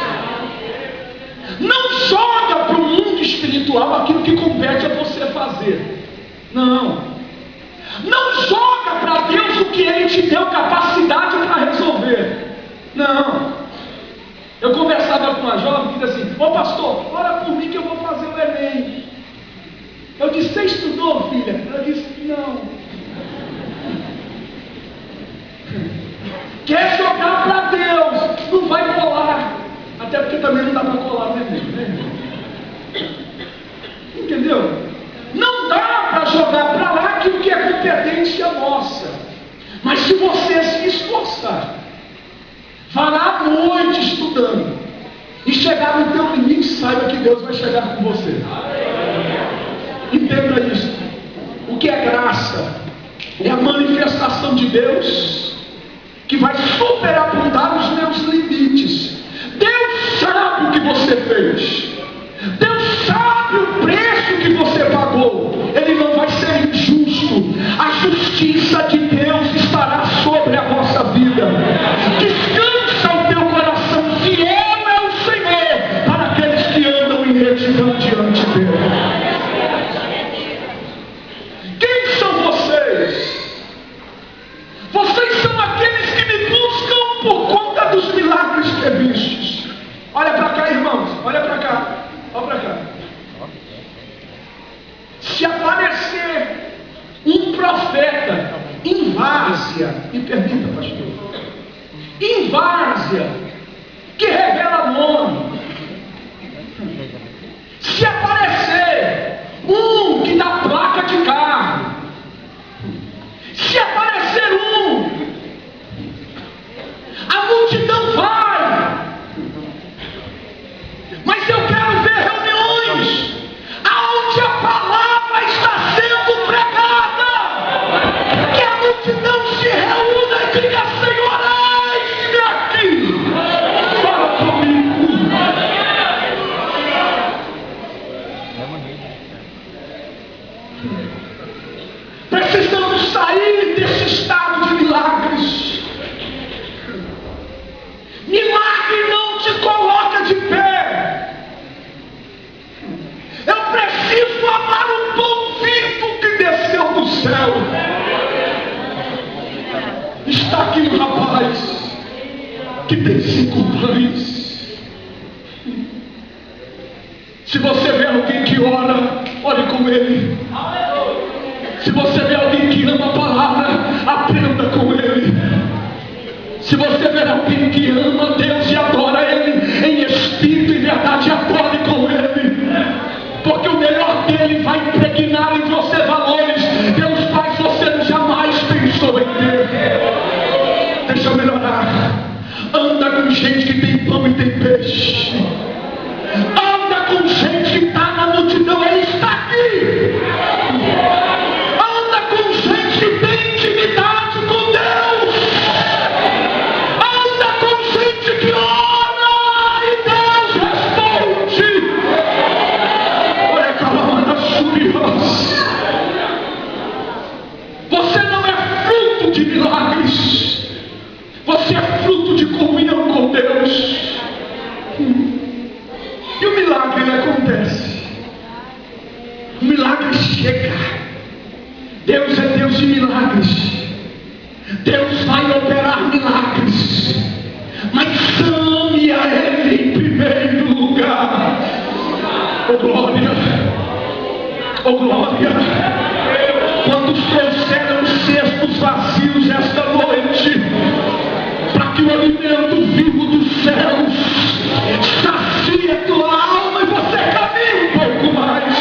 Não joga para o mundo espiritual aquilo que compete a você fazer. Não joga para Deus o que Ele te deu capacidade para resolver. Não. Eu conversava com uma jovem que disse assim: ô pastor, ora por mim que eu vou fazer o Enem. Eu disse: você estudou, filha? Ela disse: não. Quer jogar para Deus, não vai colar. Até porque também não dá para colar no Enem, né? Entendeu? Não dá para jogar para lá aquilo que é competência nossa. Mas se você se esforçar, vará a noite estudando, e chegar no teu limite, saiba que Deus vai chegar com você. Entenda isso. O que é graça? É a manifestação de Deus que vai superabundar os meus limites. Deus sabe o que você fez. Deus sabe o preço que você pagou. Ele não vai ser injusto. A justiça de Deus estará sobre a vossa vida. Descansa o teu coração. Fiel é o Senhor para aqueles que andam em retidão diante dele. Quem são vocês? Vocês são aqueles que me buscam por conta dos milagres previstos. Olha para cá, irmãos. Olha para cá. Olha para cá. Se aparecer um profeta em várzea, me permita, pastor, em várzea, que revela nome, se aparecer um que dá placa de carro, se aparecer um, a multidão vai. Mas eu quero ver reuniões aonde a palavra está sendo pregada, que a multidão se reúna e diga: Senhor, eis-me aqui, fala comigo. Precisamos sair desse estado de milagres. Milagre não te coloca de pé. Eu preciso amar o pão vivo que desceu do céu. Está aqui um rapaz que tem 5 pães. Se você vê alguém que ora, ore com ele. Se você vê alguém que ama a palavra, aprenda com ele. Se você vê alguém que ama Deus e adora Ele em espírito e verdade, adore com Ele, porque o melhor dele vai impregnar em você valores. Deus faz você jamais pensou em ter. Deixa eu melhorar. Anda com gente que tem pão e tem peixe. Anda com gente que está na multidão. Ele está aqui. Anda com gente que tem intimidade com Deus. Anda com gente que ora e Deus responde. Olha, calma, subiras. Você não é fruto de milagres. Você é fruto de comunhão com Deus. E o milagre ele acontece. O milagre chega. Deus é Deus de milagres. Deus vai operar milagres. Mas ame a Ele em primeiro lugar. Oh glória! Oh glória! Quantos trouxeram cestos vazios esta noite, para que o alimento vivo dos céus sacie a tua alma e você caminhe um pouco mais.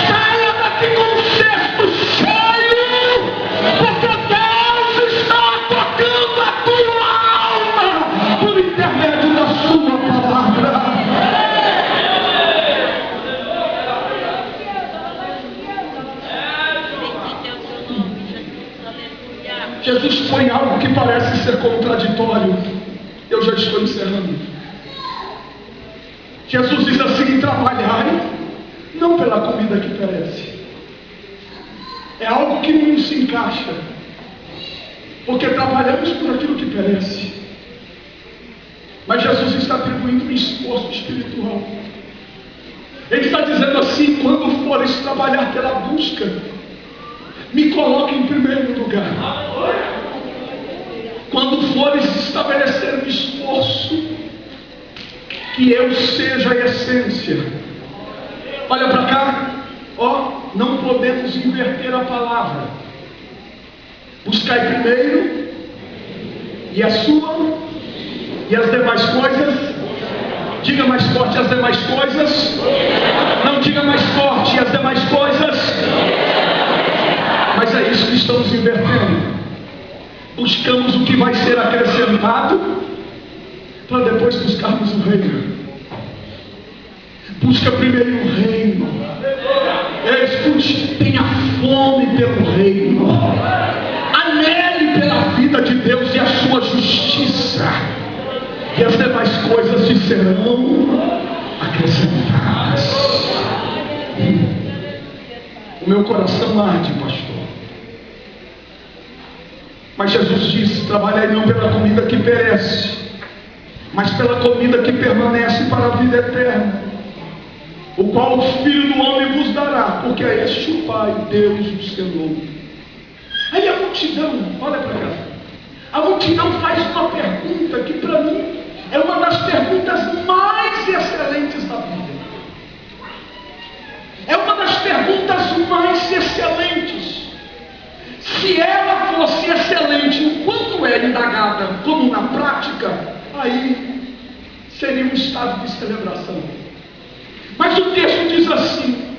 Saia daqui com o cesto cheio, porque Deus está tocando a tua alma por intermédio da sua palavra. Jesus põe algo que parece ser contraditório. Eu já estou encerrando. Jesus diz assim: trabalhai não pela comida que perece. É algo que não se encaixa, porque trabalhamos por aquilo que perece. Mas Jesus está atribuindo um esforço espiritual. Ele está dizendo assim: quando fores trabalhar pela busca, me coloque em primeiro lugar. Quando fores estabelecer um esforço, que eu seja a essência. Olha para cá, não podemos inverter a palavra. Buscai primeiro, e a sua, e as demais coisas. Diga mais forte: as demais coisas. Não, diga mais forte: as demais coisas. Mas é isso que estamos invertendo. Buscamos o que vai ser acrescentado, para depois buscarmos o reino. Busca primeiro o reino. Escute, tenha fome pelo reino. Anele pela vida de Deus e a sua justiça, e as demais coisas te serão acrescentadas. O meu coração arde, pastor. Mas Jesus disse: trabalhai não pela comida que perece, mas pela comida que permanece para a vida eterna, o qual o Filho do Homem vos dará, porque a este o Pai, Deus, o selou. Aí a multidão, olha para cá, a multidão faz uma pergunta que para mim é uma das perguntas mais excelentes da Bíblia. É uma das perguntas mais excelentes. Se ela fosse excelente enquanto é indagada, como na prática, aí seria um estado de celebração. Mas o texto diz assim: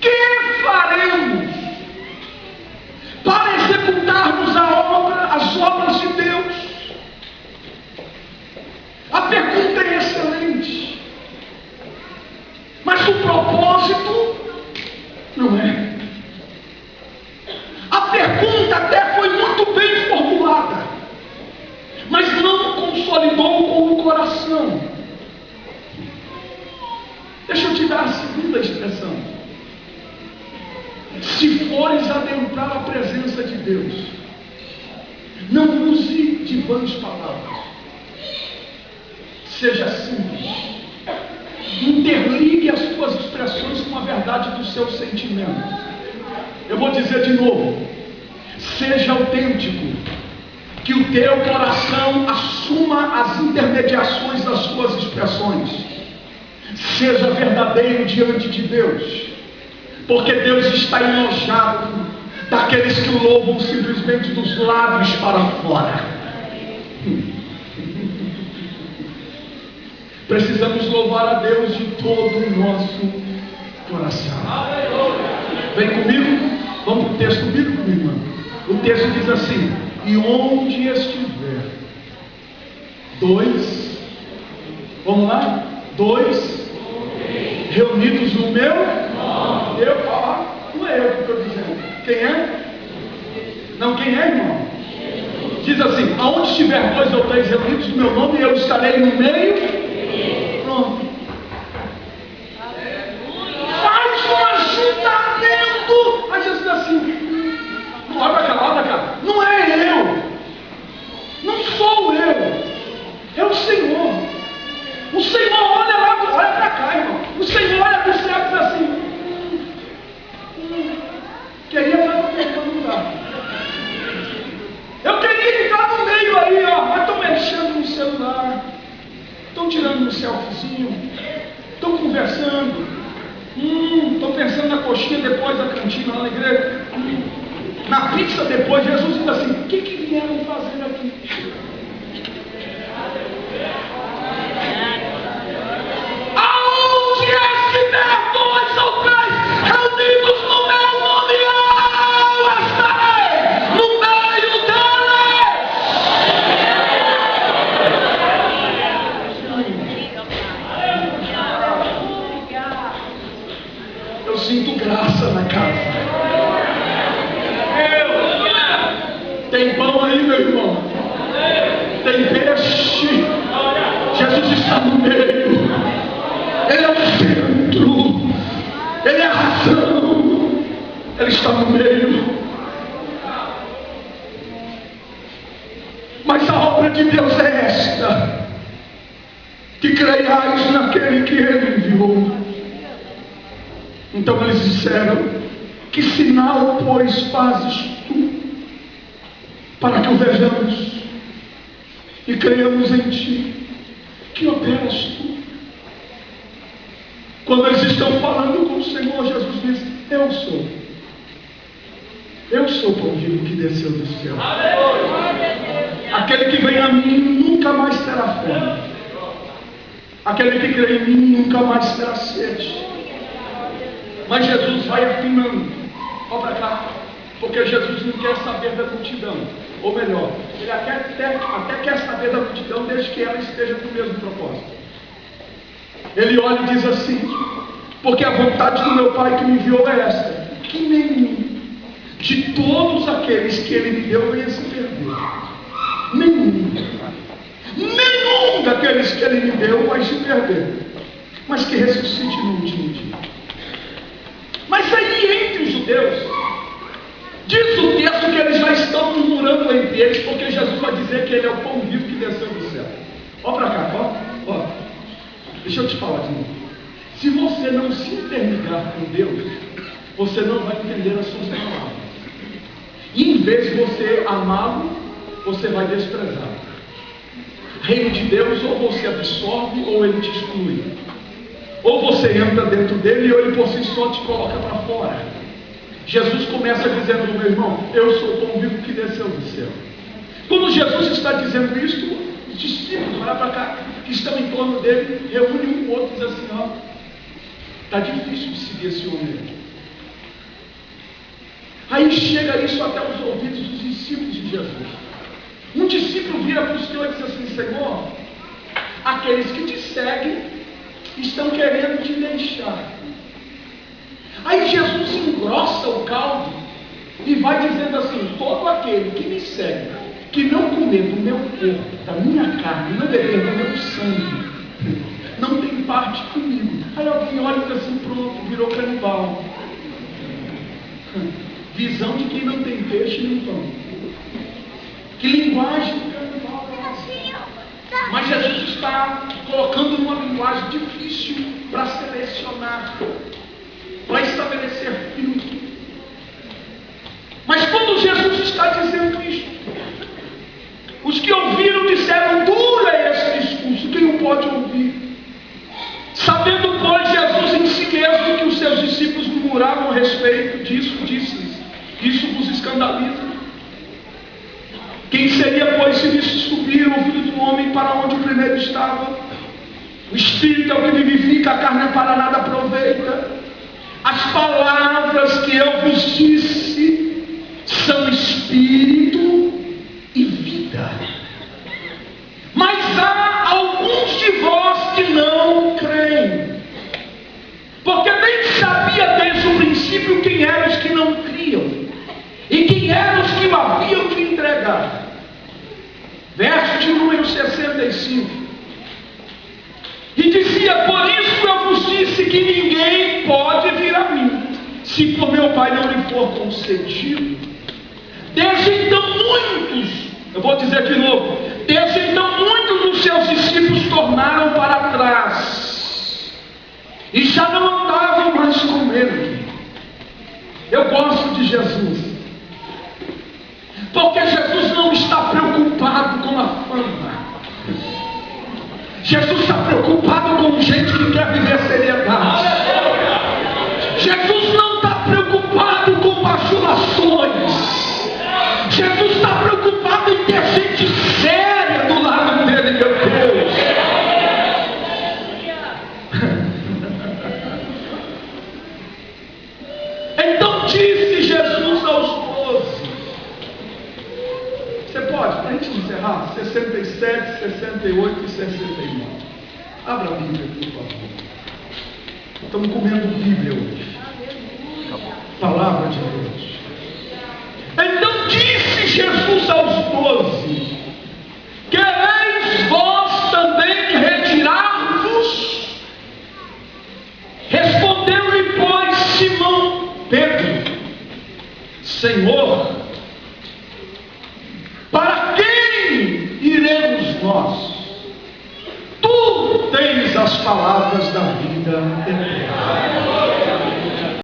que faremos para executarmos as obras de Deus? A pergunta é excelente, mas o propósito não é. A pergunta até foi muito bem formulada, mas não consolidou com o coração. Deixa eu te dar a segunda expressão. Se fores adentrar a presença de Deus, não use de vãs palavras. Seja simples. Interligue as suas expressões com a verdade do seu sentimento. Eu vou dizer de novo: seja autêntico, que o teu coração assuma as intermediações das suas expressões. Seja verdadeiro diante de Deus, porque Deus está enojado daqueles que o louvam simplesmente dos lábios para fora. Precisamos louvar a Deus de todo o nosso coração. Vem comigo, vamos para o texto bíblico, minha irmã. O texto diz assim: e onde estiver dois, vamos lá? Dois reunidos no meu nome. Não é eu que estou dizendo. Quem é? Não, quem é, irmão? Diz assim: aonde estiver 2 ou 3 reunidos no meu nome, eu estarei no meio. Pronto. Faz um ajuntamento. Aí Jesus diz assim: olha para cá, não é eu, não sou eu, é o Senhor. O Senhor olha lá, olha para cá, irmão. O Senhor olha para o céu e diz assim: queria estar no mesmo lugar. Eu queria ficar no meio aí, mas estão mexendo no celular, estão tirando um selfiezinho, estão conversando, estão pensando na coxinha depois da cantina lá na igreja, na pizza depois. Jesus diz assim: o que vieram fazer aqui? Aonde estiver 2 ou 3 reunidos no meu nome, eu estarei no meio deles. Eu sinto graça na casa. Tem pão aí, meu irmão? Tem peixe? Jesus está no meio. Ele é o centro, Ele é a razão, Ele está no meio. Mas a obra de Deus é esta: que creiais naquele que Ele enviou. Então eles disseram: que sinal, pois, fazes tu, para que o vejamos e creiamos em ti? Que operas tu? Quando eles estão falando com o Senhor, Jesus diz: eu sou o pão vivo que desceu do céu. Aquele que vem a mim nunca mais terá fome. Aquele que crê em mim nunca mais terá sede. Mas Jesus vai afinando. Olha para cá. Porque Jesus não quer saber da multidão. Ou melhor, ele até quer saber da multidão desde que ela esteja com o mesmo propósito. Ele olha e diz assim: porque a vontade do meu Pai que me enviou é esta, que nenhum de todos aqueles que Ele me deu venha se perder. Nenhum daqueles que Ele me deu vai se perder, mas que ressuscite no último dia. Mas aí entre os judeus, diz o texto que eles já estão murmurando entre eles, porque Jesus vai dizer que Ele é o pão vivo que desceu do céu. Olha para cá, ó. Deixa eu te falar de novo. Se você não se interligar com Deus, você não vai entender as suas palavras. E em vez de você amá-lo, você vai desprezá-lo. Reino de Deus, ou você absorve, ou ele te exclui. Ou você entra dentro dele, ou ele por si só te coloca para fora. Jesus começa dizendo: meu irmão, eu sou o pão vivo que desceu do céu. Quando Jesus está dizendo isso, os discípulos, olha para cá, que estão em torno dele, reúnem um com o outro e dizem assim: ó, está difícil de seguir esse homem aqui. Aí chega isso até os ouvidos dos discípulos de Jesus. Um discípulo vira para o Senhor e diz assim: Senhor, aqueles que te seguem estão querendo te deixar. Aí Jesus engrossa o caldo e vai dizendo assim: todo aquele que me segue, que não comer do meu corpo, da minha carne, não beber do meu sangue, não tem parte comigo. Aí alguém olha e diz assim: pronto, virou canibal. Visão de quem não tem peixe nem pão. Que linguagem canibal é essa? Mas Jesus está colocando uma linguagem difícil para selecionar, para estabelecer filtro. Mas quando Jesus está dizendo isso, os que ouviram disseram: duro é esse discurso, quem o pode ouvir? Sabendo, pois, Jesus em si mesmo que os seus discípulos murmuravam a respeito disso, disse-lhes: isso vos escandaliza? Quem seria, pois, se visse subir o Filho do Homem para onde o primeiro estava? O Espírito é o que vivifica, a carne para nada aproveita. As palavras que eu vos disse são Espírito e vida. Mas há alguns de vós que não creem. Porque bem sabia desde o princípio quem eram os que não criam e quem eram os que o haviam de entregar. Verso de número 65. E dizia: por isso eu vos disse que ninguém pode vir a mim, se por meu Pai não lhe for concedido. Desde então muitos, eu vou dizer de novo, desde então muitos dos seus discípulos tornaram para trás e já não andavam mais com ele. Eu gosto de Jesus, porque Jesus não está preocupado com a fama. Jesus está preocupado com gente que quer viver seriedade. Jesus não está preocupado com bajulações. Jesus está preocupado em ter gente séria do lado dele, meu Deus. Então disse Jesus aos 12. Você pode, para a gente encerrar, 67, 68 e 69. Abra a Bíblia, por favor. Estamos comendo Bíblia hoje. Palavra de Deus. Então disse Jesus aos 12: quereis vós também retirar-vos? Senhor,